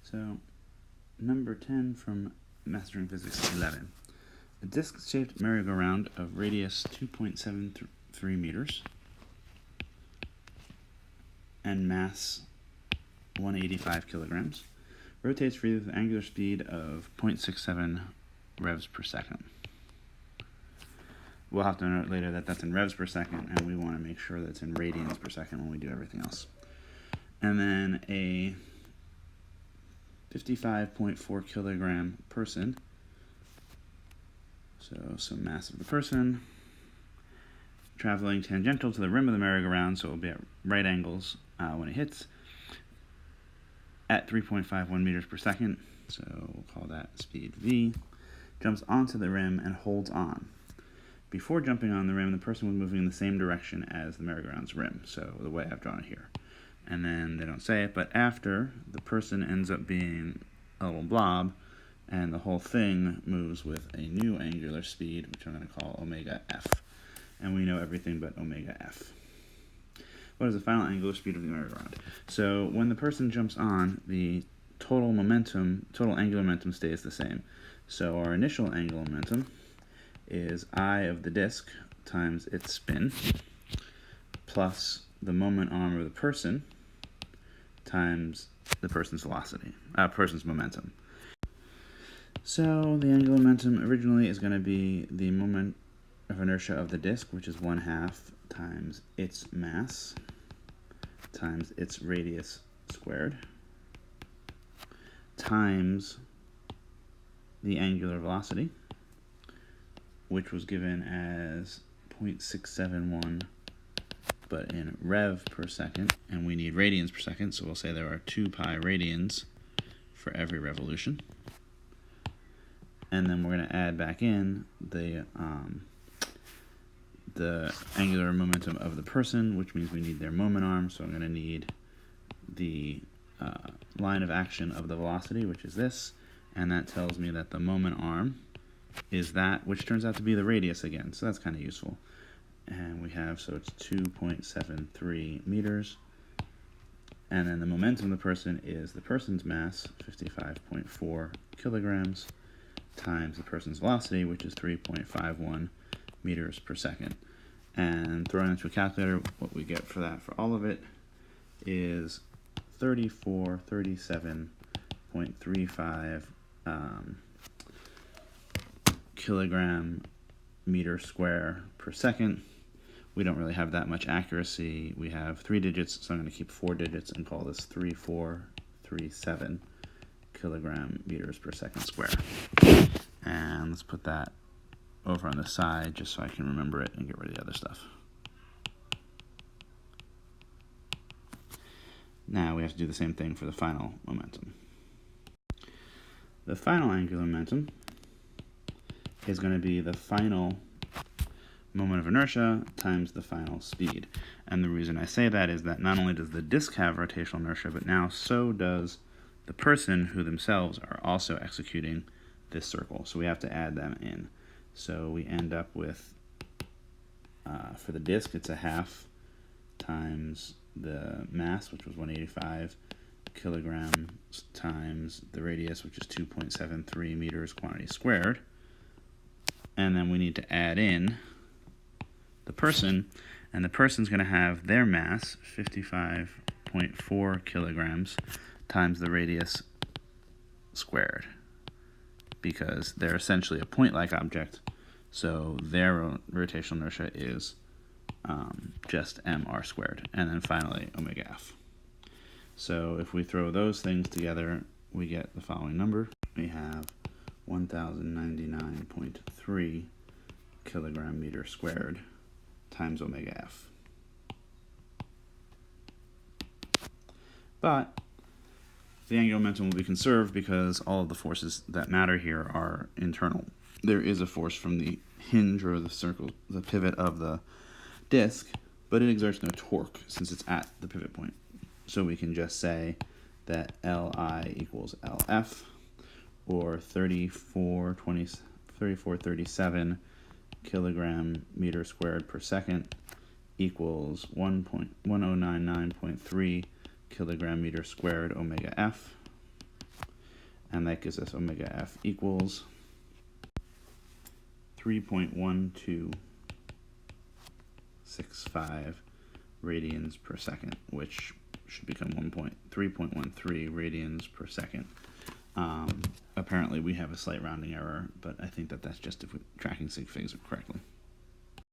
So, number 10 from Mastering Physics 11. A disc-shaped merry-go-round of radius 2.73 meters and mass 185 kilograms rotates freely with an angular speed of 0.67 revs per second. We'll have to note later that that's in revs per second, and we want to make sure that it's in radians per second when we do everything else. And then a 55.4 kilogram person, so some mass of the person, traveling tangential to the rim of the merry-go-round, so it will be at right angles when it hits, at 3.51 meters per second, so we'll call that speed v, jumps onto the rim and holds on. Before jumping on the rim, the person was moving in the same direction as the merry-go-round's rim, so the way I've drawn it here. And then they don't say it, but after, the person ends up being a little blob, and the whole thing moves with a new angular speed, which I'm going to call omega f. And we know everything but omega f. What is the final angular speed of the merry-go-round? So when the person jumps on, the total angular momentum stays the same. So our initial angular momentum is I of the disk times its spin plus the moment arm of the person times the person's velocity, person's momentum. So the angular momentum originally is going to be the moment of inertia of the disk, which is 1/2 times its mass times its radius squared times the angular velocity, which was given as 0.671 but in rev per second, and we need radians per second, so we'll say there are 2 pi radians for every revolution. And then we're going to add back in the angular momentum of the person, which means we need their moment arm, so I'm going to need the line of action of the velocity, which is this, and that tells me that the moment arm is that, which turns out to be the radius again, so that's kind of useful. And we have, so it's 2.73 meters, and then the momentum of the person is the person's mass, 55.4 kilograms, times the person's velocity, which is 3.51 meters per second. And throwing into a calculator, what we get for that, for all of it, is 3437.35 kilogram meter square per second. We don't really have that much accuracy. We have 3 digits, so I'm going to keep 4 digits and call this 3437 kilogram meters per second square. And let's put that over on the side just so I can remember it and get rid of the other stuff. Now we have to do the same thing for the final momentum. The final angular momentum is going to be the final moment of inertia times the final speed. And the reason I say that is that not only does the disk have rotational inertia, but now so does the person, who themselves are also executing this circle. So we have to add them in. So we end up with, for the disk, it's 1/2 times the mass, which was 185 kilograms, times the radius, which is 2.73 meters quantity squared. And then we need to add in the person, and the person's going to have their mass, 55.4 kilograms, times the radius squared, because they're essentially a point-like object, so their rotational inertia is just mr squared, and then finally omega f. So if we throw those things together, we get the following number. We have 1099.3 kilogram meter squared times omega f. But the angular momentum will be conserved because all of the forces that matter here are internal. There is a force from the hinge or the circle, the pivot of the disk, but it exerts no torque since it's at the pivot point. So we can just say that Li equals Lf, or 3437 kilogram meter squared per second equals 1099.3 kilogram meter squared omega f. and that gives us omega f equals 3.1265 radians per second, which should become 3.13 radians per second. Apparently we have a slight rounding error, but I think that that's just if we're tracking sig figs correctly.